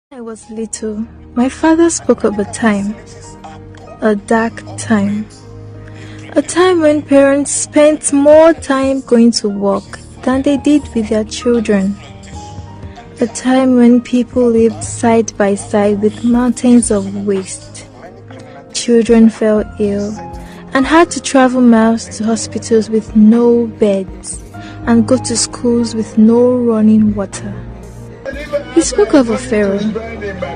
I was little, my father spoke of a dark time, a time when parents spent more time going to work than they did with their children, a time when people lived side by side with mountains of waste. Children fell ill and had to travel miles to hospitals with no beds and go to schools with no running water. He spoke of a pharaoh,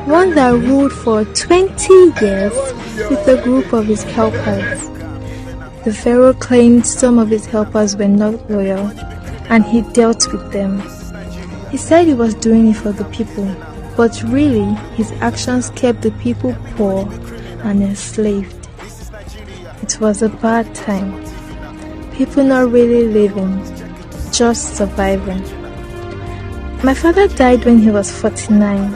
one that ruled for 20 years with a group of his helpers. The pharaoh claimed some of his helpers were not loyal, and he dealt with them. He said he was doing it for the people, but really his actions kept the people poor and enslaved. It was a bad time. People not really living, just surviving. My father died when he was 49.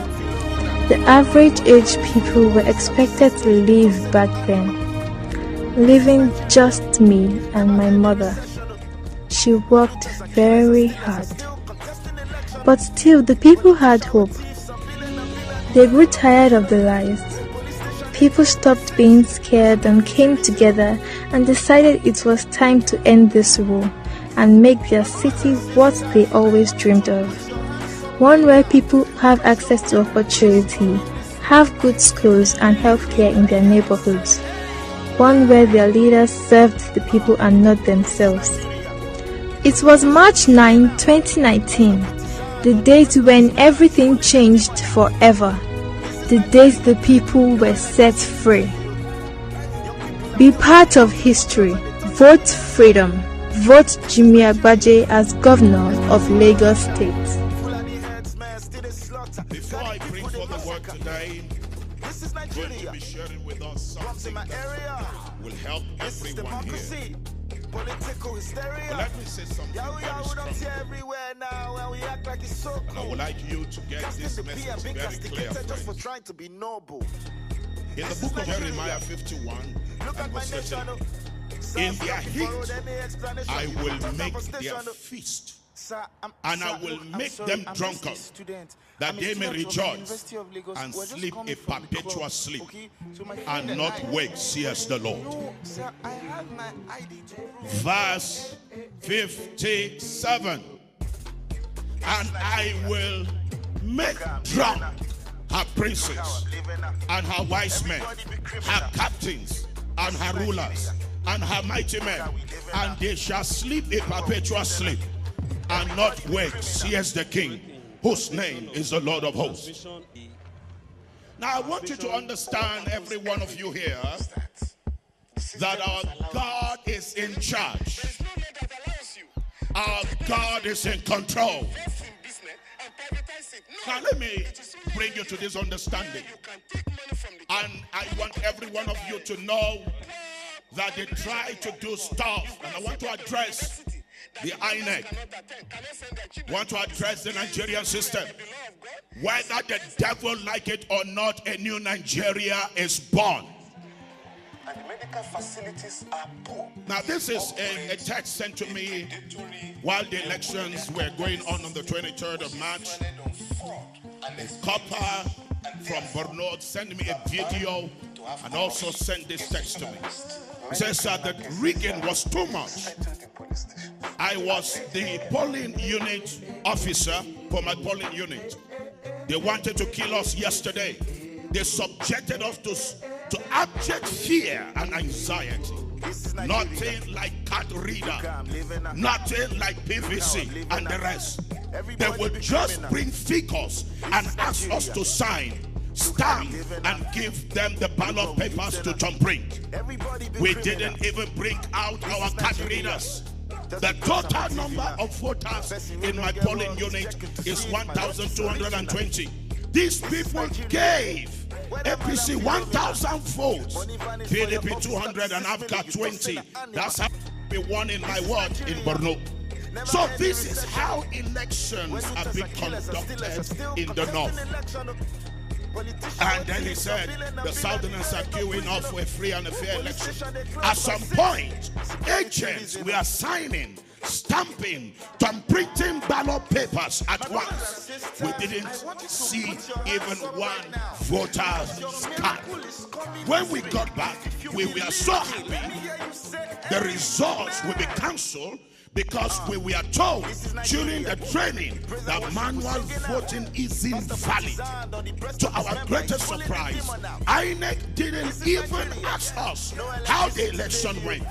The average age people were expected to live back then, leaving just me and my mother. She worked very hard. But still, the people had hope. They grew tired of the lies. People stopped being scared and came together and decided it was time to end this rule and make their city what they always dreamed of. One where people have access to opportunity, have good schools and healthcare in their neighborhoods. One where their leaders served the people and not themselves. It was March 9, 2019, the date when everything changed forever. The date the people were set free. Be part of history. Vote freedom. Vote Jimmy Agbaje as governor of Lagos State. Before I bring forth the word today, I'm going to be sharing with us something that will help everyone here. Political hysteria. But let me say something very strong. Everywhere now, and we act like it's so cool. And I would like you to get this message very clear, just for friends. trying to be noble. In the book of Jeremiah 51, and verse 13, in their heat, I will make their feast, and I will make them drunken, that they may rejoice and sleep a perpetual sleep, and not wake, says the Lord. Verse 57, and I will make drunk her princes and her wise men, her captains and her rulers and her mighty men, and they shall sleep a perpetual sleep and not wake, says the King, whose name is the Lord of hosts. Now I want you to understand, every one of you here, that our God is in charge. Our God is in control. Now let me bring you to this understanding. And I want every one of you to know that they try to do stuff. And I want to address the INEC. Want to address the Nigerian system. Whether the devil like it or not, a new Nigeria is born. And the medical facilities are poor. Now this is a text sent to me while the elections were going on the 23rd of March. A copper from Borno sent me a video and also sent this text to me. It says that the rigging was too much. I was the polling unit officer for my polling unit. They wanted to kill us yesterday. They subjected us to abject fear and anxiety. Nothing like cat reader, nothing like PVC and the rest. They would just bring figures and ask us to sign, stamp, and give them the ballot papers to thumbprint. We didn't even bring out our card readers. The total number of voters in my polling unit is 1,220. These people gave APC 1,000 votes, PDP 200, and AFCA 20. That's how we won in my ward in Borno. So this is how elections are being conducted in the north. And then he said the Southerners are queuing up for a free and a fair election. At some point, agents were signing stamping, printing ballot papers at once. We didn't see even one voter's card. When we got back, we were so happy. The results will be cancelled because we were told during the training that manual voting is invalid. To our greatest surprise, INEC didn't even ask us how the election went.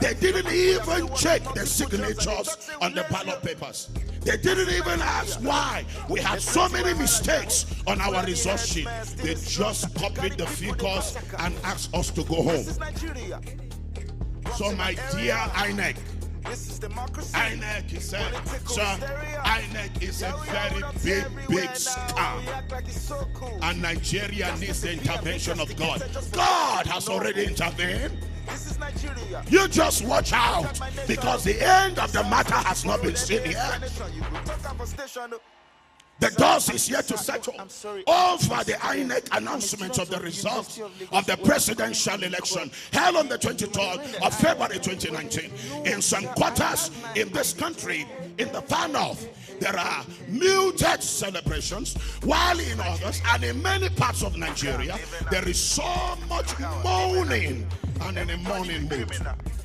They didn't even check the signatures on the ballot papers. They didn't even ask why we had so many mistakes on our result sheet. They just copied the figures and asked us to go home. So my dear INEC, INEC is a very big scam, and Nigeria needs the intervention of God. God has already intervened. You just watch out, because the end of the matter has not been seen yet. The dust is yet to settle over the INEC announcement of the results of the presidential election held on the 23rd of February 2019. In some quarters in this country, in the far north, there are muted celebrations, while in others and in many parts of Nigeria, there is so much mourning and in a mourning mood.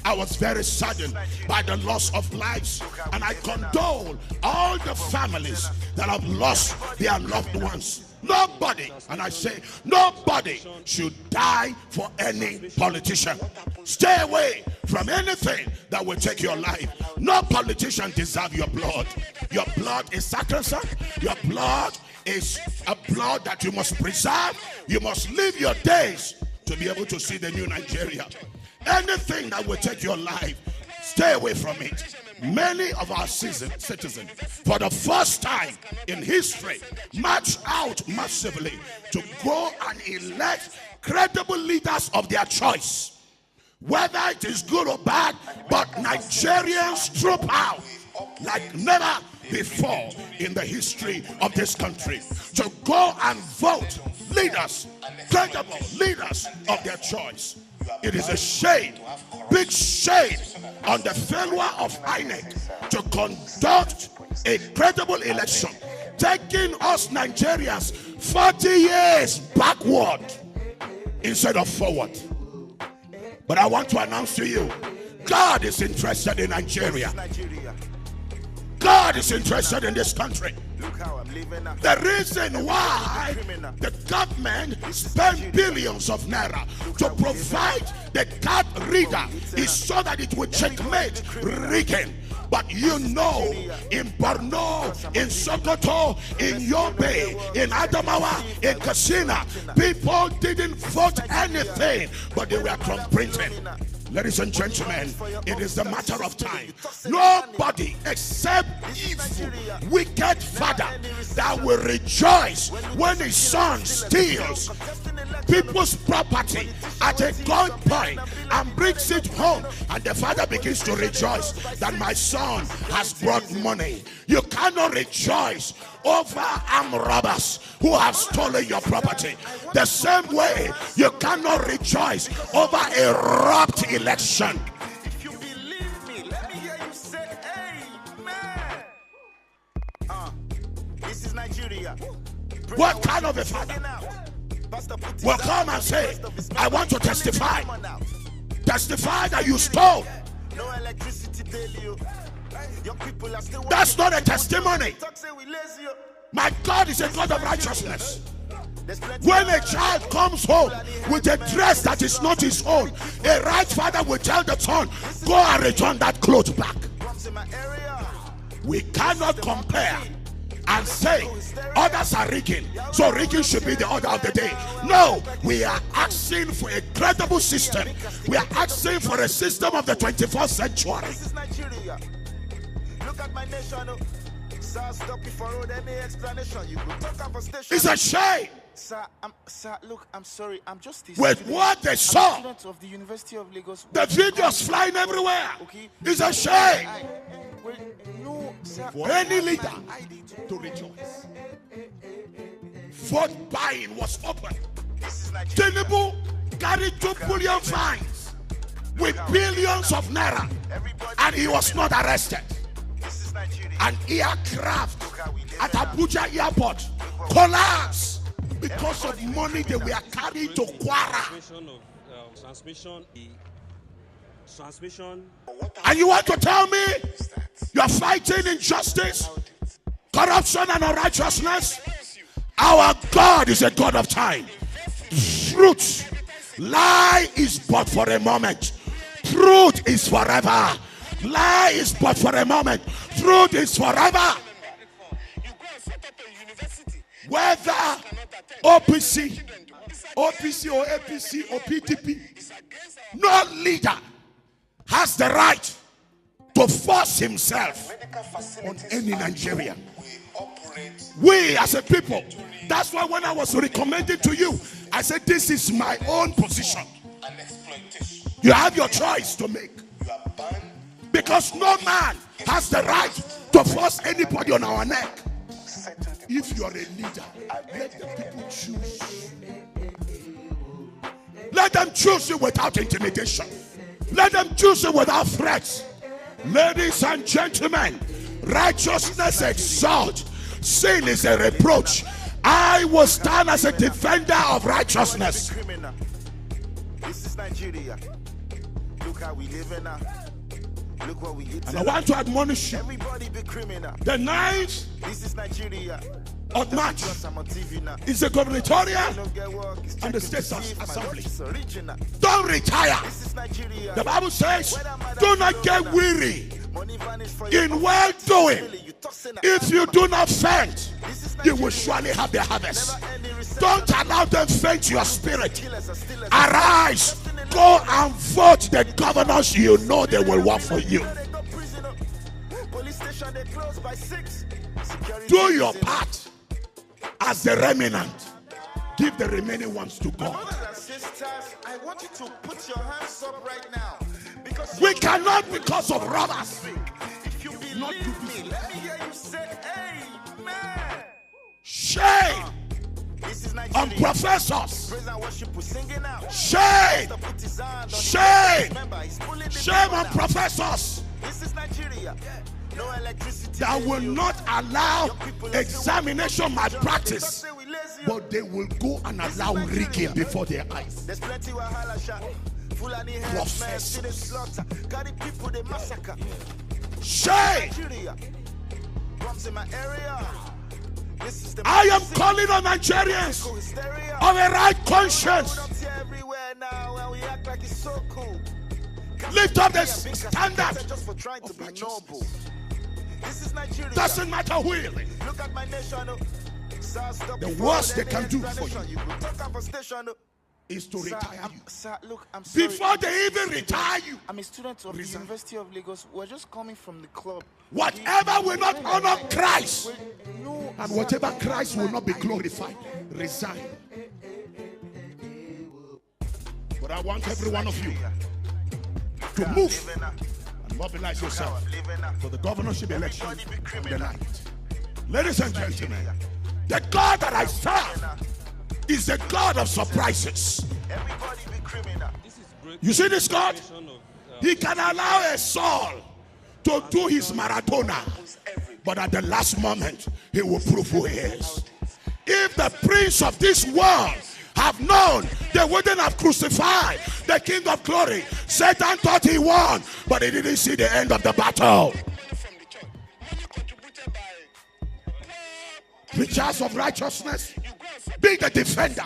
I was very saddened by the loss of lives, and I condole all the families that have lost their loved ones. Nobody, and I say nobody, should die for any politician. Stay away from anything that will take your life. No politician deserves your blood. Your blood is sacrosanct. Your blood is a blood that you must preserve. You must live your days to be able to see the new Nigeria. Anything that will take your life, stay away from it. Many of our citizens, for the first time in history, march out massively to go and elect credible leaders of their choice. Whether it is good or bad, but Nigerians troop out like never before in the history of this country to go and vote leaders, credible leaders of their choice. It is a shame, big shame, on the failure of INEC to conduct a credible election, taking us Nigerians 40 years backward instead of forward. But I want to announce to you, God is interested in Nigeria. God is interested in this country. The reason why the government spent billions of naira to provide the card reader is so that it would checkmate rigging. But you know, in Borno, in Sokoto, in Yobe, in Adamawa, in Katsina, people didn't vote anything, but they were from printing. Ladies and gentlemen, it is a matter of time. Nobody except evil, wicked father that will rejoice when his son steals people's property at a gunpoint and brings it home, and the father begins to rejoice that my son has brought money. You cannot rejoice over armed robbers who have stolen your property. The same way you cannot rejoice over a robbed election. If you believe me, let me hear you say amen. This is Nigeria. What kind of a father will come and say, I want to testify? Testify that you stole. No electricity daily. Your people are still. That's not a testimony. My God is a God of righteousness. When a child comes home with a dress that is not his own, a right father will tell the son, go and return that cloth back. We cannot compare and say others are rigging, so rigging should be the order of the day. No, we are asking for a credible system. We are asking for a system of the 21st century. This is Nigeria. Look at my nation. Sir, stop before road any explanation. You could talk about station. It's a shame. Sir, look, I'm sorry. I'm just a With what they saw, of the University of Lagos. the videos flying everywhere. It's a shame No, sir. for any leader to rejoice. Vote buying was open. Tinubu carried 2 billion fines with billions of naira, and he was not arrested. an aircraft at Abuja airport collapsed because of money they were carrying to Kwara. Transmission. And you want to tell me you are fighting injustice, corruption, and unrighteousness? Our God is a God of time. Truth. Lie is but for a moment. Truth is forever. Lie is but for a moment. Truth is forever. Whether OPC or APC or PDP, no leader has the right to force himself on any Nigerian. We as a people, that's why when I was recommending to you, I said this is my own position. You have your choice to make. Because no man has the right to force anybody on our neck. If you are a leader, let the people choose. Let them choose you without intimidation. Let them choose you without threats. Ladies and gentlemen, righteousness exalts. Sin is a reproach. I will stand as a defender of righteousness. This is Nigeria. Look how we live now. Look what we eat. And I want to admonish you. Everybody be criminal. The 9th This is Nigeria. of March I'm on TV now. is the gubernatorial Don't get work. It's and the checking state to see if my assembly. watch is original. Don't retire. This is Nigeria. The Bible says, do not get weary Money vanish for in well doing. You tossing If you do not faint, you will surely have the harvest. Don't allow them faint your spirit. Arise, go and vote the governors you know they will work for you. Police station they close by 6. Do your part as the remnant. Give the remaining ones to God. Brothers and sisters, I want you to put your hands up right now. Because We cannot because of robbers. if you believe me, let me hear you say amen. Shame This is on Nigeria. professors. Praise and worship, we're singing out. Shame. Put his hand on the- Shame. Remember, he's pulling the Shame people on now. professors This is Nigeria. No electricity. that will radio. not allow Young people, let's say examination we- malpractice, Say we lazy. but they will go and allow rigging before their eyes. There's plenty wahala shot. Fulani headsmen, see the slaughter. Got the people they massacre. Shame. Nigeria. Bombs in my area. This is the I am calling on Nigerians hysteria. of a right conscience. Up here everywhere now, and we act like it's so cool. Lift up the Big standard just for trying to of be righteousness. noble. This is Nigeria. Doesn't matter who it is. Look at my nation. The worst they can do for you You could talk up a station. is to retire you. Sir, look, I'm sorry. Before they even retire you. I'm a student of the Resign. University of Lagos. We're just coming from the club. Whatever will not honor Christ No, and sir, whatever Christ will not be glorified, resign. But I want every one of you to move and mobilize yourself for the governorship election on the 9th. Ladies and gentlemen, the God that I serve is a God of surprises. Everybody be criminal. You see this God? He can allow a Saul to do his Maradona, but at the last moment, he will prove who he is. If the prince of this world have known, they wouldn't have crucified the King of Glory. Satan thought he won, but he didn't see the end of the battle. Preachers of righteousness, be the defender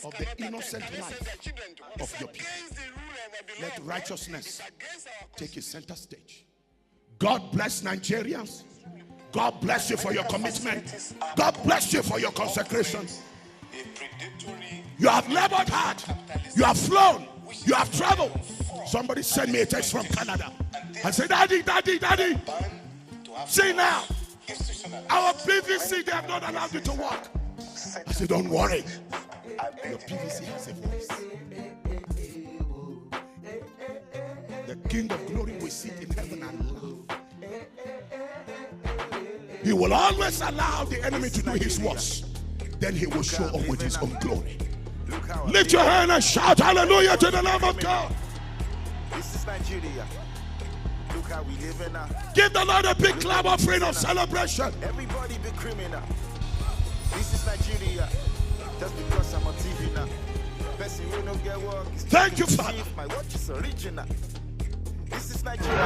of the innocent life of your people. Let righteousness take its center stage. God bless Nigerians. God bless you for your commitment. God bless you for your consecration. You have labored hard. You have flown. You have traveled. Somebody sent me a text from Canada. I said, Daddy, Daddy, Daddy. See now. Our PVC, they have not allowed you to work. I said, don't worry. Your PVC has a voice. The King of Glory will sit in heaven and laugh. He will always allow the enemy to do his worst. Then he will show up with his own glory. Lift your hand and shout hallelujah to the Lamb of God. This is Nigeria. Look how we living now. Give the Lord a big clap offering of celebration. Everybody be criminal. This is Nigeria. Just because I'm on TV now. Person who don't get work. Thank you, Father. My watch is original. This is Nigeria.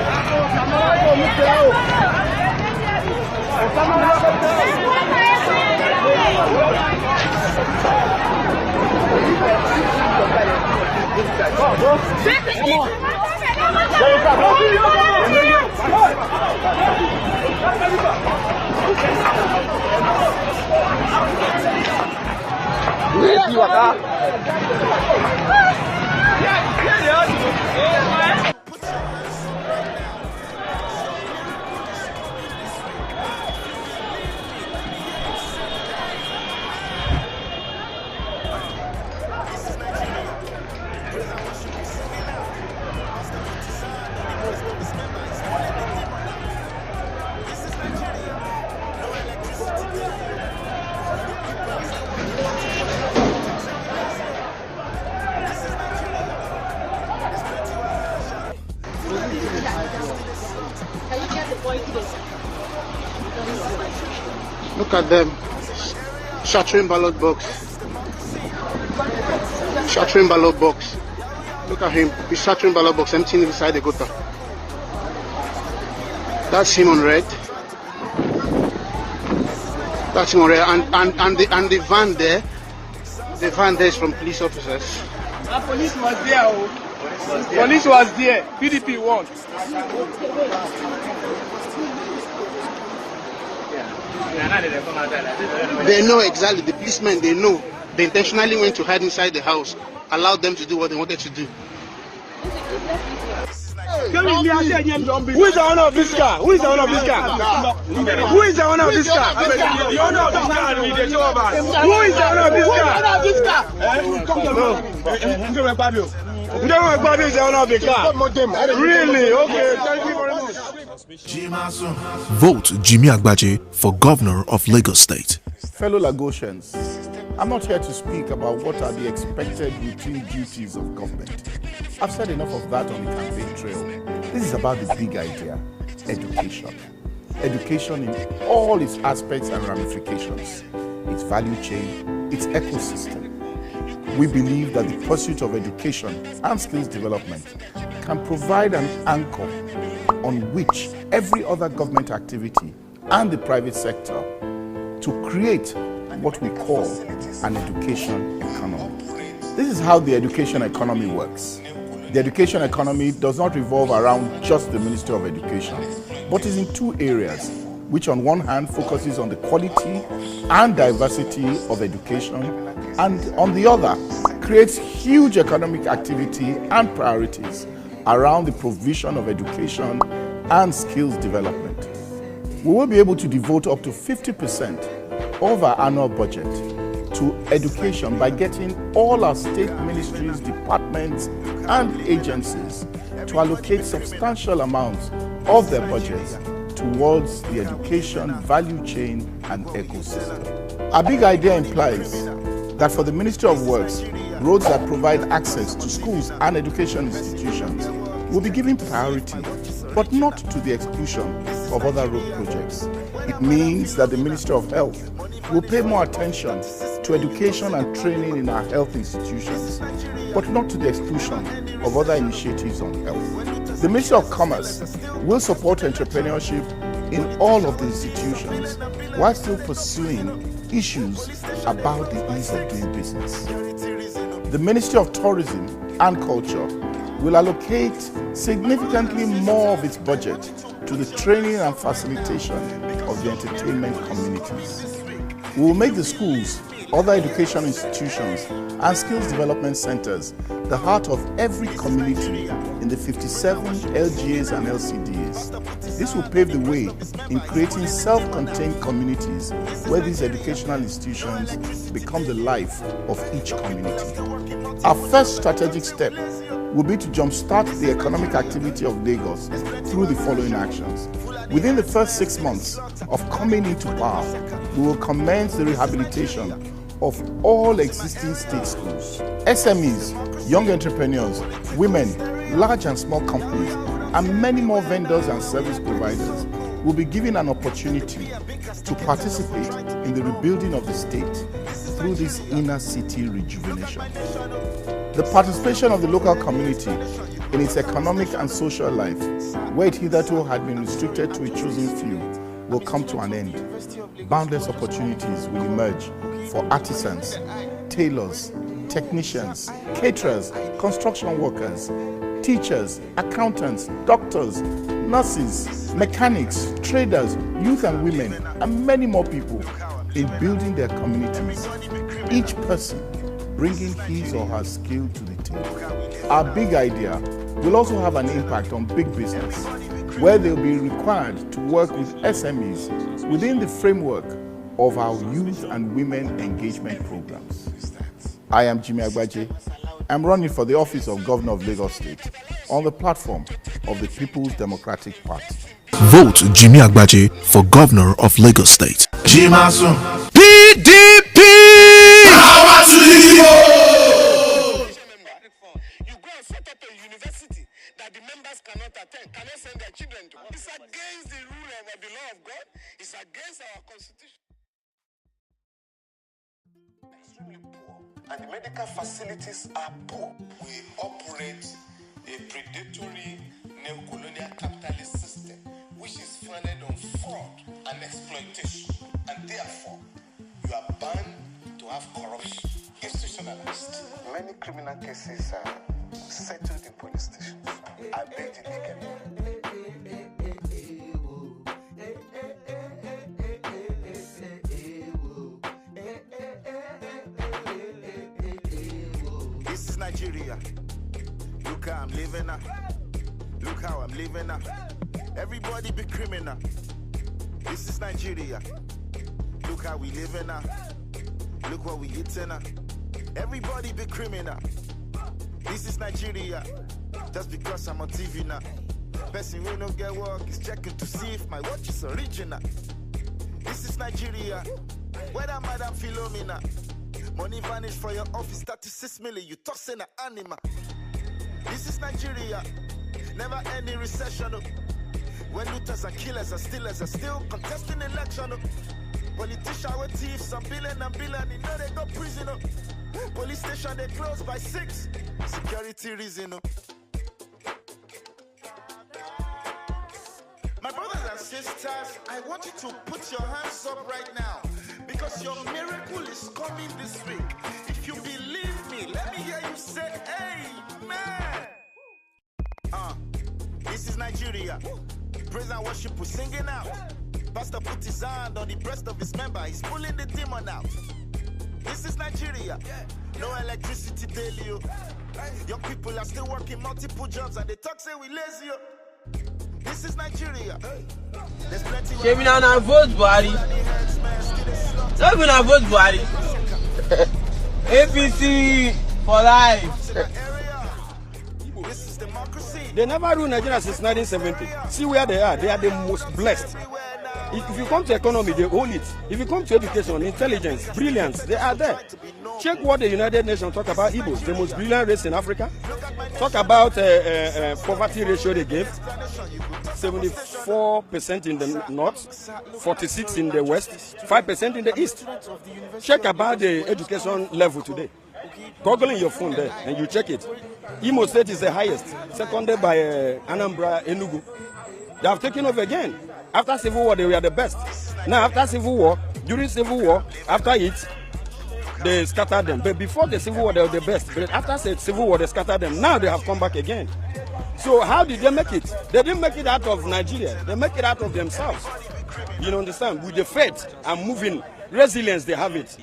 Look at them, shattering ballot box. Shattering ballot box. Look at him, he's shattering ballot box, emptying it inside the gutter. That's him on red. That's him on red, and the van there. The van there is from police officers. And police was there. Oh. Police was there. PDP won. They know exactly, the policemen, they know. They intentionally went to hide inside the house, allowed them to do what they wanted to do. Who is the owner of this car? Who is the owner of this car? Who is the owner of this car? The owner of this car. Who is the owner of this car? We don't know about this owner of the car. Really? Okay, thank you very much. Vote Jimmy Agbaje for Governor of Lagos State. Fellow Lagosians, I'm not here to speak about what are the expected routine duties of government. I've said enough of that on the campaign trail. This is about the big idea, education. Education in all its aspects and ramifications, its value chain, its ecosystem. We believe that the pursuit of education and skills development can provide an anchor on which every other government activity and the private sector to create what we call an education economy. This is how the education economy works. The education economy does not revolve around just the Ministry of Education, but is in two areas, which on one hand focuses on the quality and diversity of education, and on the other creates huge economic activity and priorities around the provision of education and skills development. We will be able to devote up to 50% of our annual budget to education by getting all our state ministries, departments, and agencies to allocate substantial amounts of their budgets towards the education value chain and ecosystem. Our big idea implies that for the Ministry of Works, roads that provide access to schools and education institutions will be given priority, but not to the exclusion of other road projects. It means that the Ministry of Health will pay more attention to education and training in our health institutions, but not to the exclusion of other initiatives on health. The Ministry of Commerce will support entrepreneurship in all of the institutions while still pursuing issues about the ease of doing business. The Ministry of Tourism and Culture will allocate significantly more of its budget to the training and facilitation of the entertainment communities. We will make the schools, other education institutions, and skills development centers the heart of every community in the 57 LGAs and LCDAs. This will pave the way in creating self-contained communities where these educational institutions become the life of each community. Our first strategic step will be to jumpstart the economic activity of Lagos through the following actions. Within the first 6 months of coming into power, we will commence the rehabilitation of all existing state schools. SMEs, young entrepreneurs, women, large and small companies and many more vendors and service providers will be given an opportunity to participate in the rebuilding of the state through this inner city rejuvenation. The participation of the local community in its economic and social life, where it hitherto had been restricted to a chosen few, will come to an end. Boundless opportunities will emerge for artisans, tailors, technicians, caterers, construction workers, teachers, accountants, doctors, nurses, mechanics, traders, youth and women, and many more people in building their communities, each person bringing his or her skill to the table. Our big idea will also have an impact on big business, where they'll be required to work with SMEs within the framework of our youth and women engagement programs. I am Jimmy Agbaje. I'm running for the office of Governor of Lagos State on the platform of the People's Democratic Party. Vote Jimmy Agbaje for Governor of Lagos State. Jimasun. PDP! Power to the people! You go and set up a university that the members cannot attend, cannot send their children to. It's against the rule of the law of God. It's against our constitution. Extremely poor. And the medical facilities are poor. We operate a predatory neo-colonial capitalist system which is founded on fraud and exploitation. And therefore, you are bound to have corruption institutionalized. Many criminal cases are settled in police stations. I beg the legal. This is Nigeria. Look how I'm living now. Look how I'm living now. Everybody be criminal. This is Nigeria. Look how we living now. Look what we eating now. Everybody be criminal. This is Nigeria. Just because I'm on TV now. Person who don't get work is checking to see if my watch is original. This is Nigeria. Whether Madam Philomena. Money vanish for your office, 36 million, you tossing an animal. This is Nigeria. Never any recession. When looters and killers and stealers are still contesting election. Politicians with thieves, some billion and billion, you know they go prison. Police station they close by 6. Security reason. My brothers and sisters, I want you to put your hands up right now. Because your miracle is coming this week. If you believe me, let me hear you say amen. This is Nigeria. Praise and worship, we're singing out. Pastor put his hand on the breast of his member. He's pulling the demon out. This is Nigeria. No electricity daily. Young people are still working multiple jobs and they talk say we lazy. This is Nigeria. There's plenty of vote Buhari. Not even a vote Buhari. APC for life. This is democracy. They never ruled Nigeria since 1970. See where they are. They are the most blessed. If you come to economy, they own it. If you come to education, intelligence, brilliance, they are there. Check what the United Nations talk about Igbos, the most brilliant race in Africa. Talk about poverty ratio they gave. 74% in the north, 46% in the west, 5% in the east. Check about the education level today. Google in your phone there and you check it. Imo State is the highest, seconded by Anambra, Enugu. They have taken over again. After Civil War, they were the best. Now, after Civil War, during Civil War, after it, they scattered them. But before the Civil War, they were the best. But after the Civil War, they scattered them. Now they have come back again. So how did they make it? They didn't make it out of Nigeria. They make it out of themselves. You understand? With the faith and moving resilience, they have it.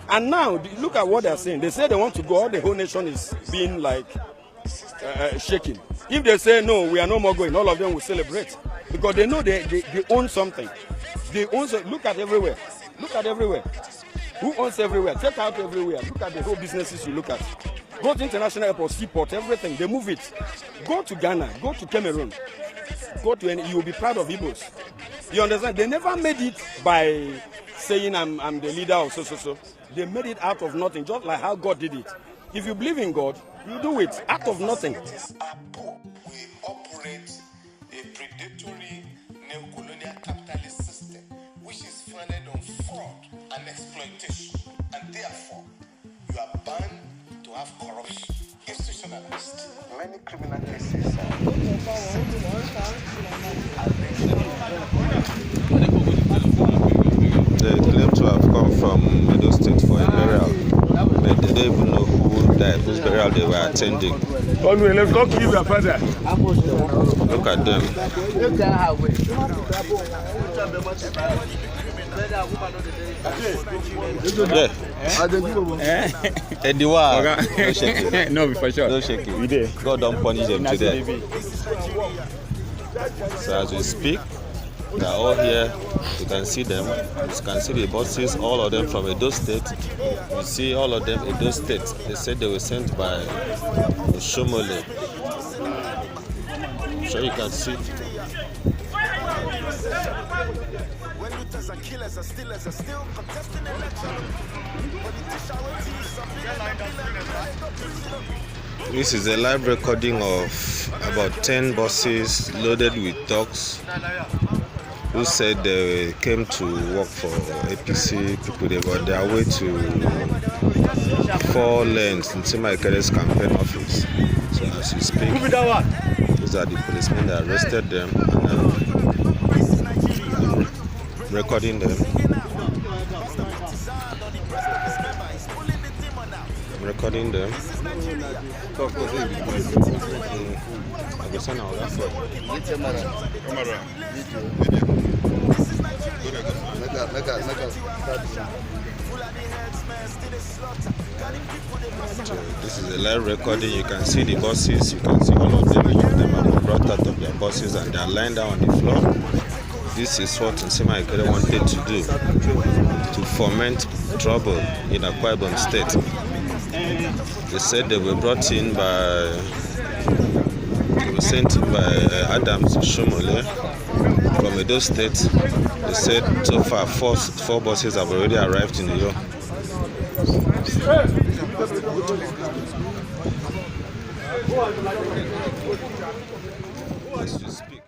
And now, look at what they're saying. They say they want to go. All the whole nation is being like shaking. If they say no, we are no more going, all of them will celebrate. Because they know they own something. They own something. Look at everywhere. Look at everywhere. Who owns everywhere? Take out everywhere. Look at the whole businesses you look at. Go to international airport, seaport, everything. They move it. Go to Ghana. Go to Cameroon. Go to any. You will be proud of Igbos. You understand? They never made it by saying I'm the leader of so. They made it out of nothing, just like how God did it. If you believe in God, you do it out of nothing. We operate are bound to have corruption institutionalized. Many criminal cases They claim to have come from Edo State for a burial, but they don't even know who died, whose burial they were attending. Look at them. Yeah. Ediwa. Don't shake it. No, for sure. Don't shake it. God don't punish them today. So as we speak, they are all here. You can see them. You can see the buses, all of them from Edo State. You see all of them Edo State. They said they were sent by Shomole. So you can see. This is a live recording of about 10 buses loaded with dogs who said they came to work for APC people. They were on their way to 4 lanes in Timaikere's campaign office. So as we speak, these are the policemen that arrested them and recording them. I'm recording them. So this is a live recording. You can see the buses. You can see all of them. Each of them have been brought out of their buses and they are lying down on the floor. This is what Nsema Ikere wanted to do, to foment trouble in Akwa Ibom State. They said they were brought in by, they were sent in by Adams Shomole from Edo State. They said so far 4 buses have already arrived in New York. Let's just speak.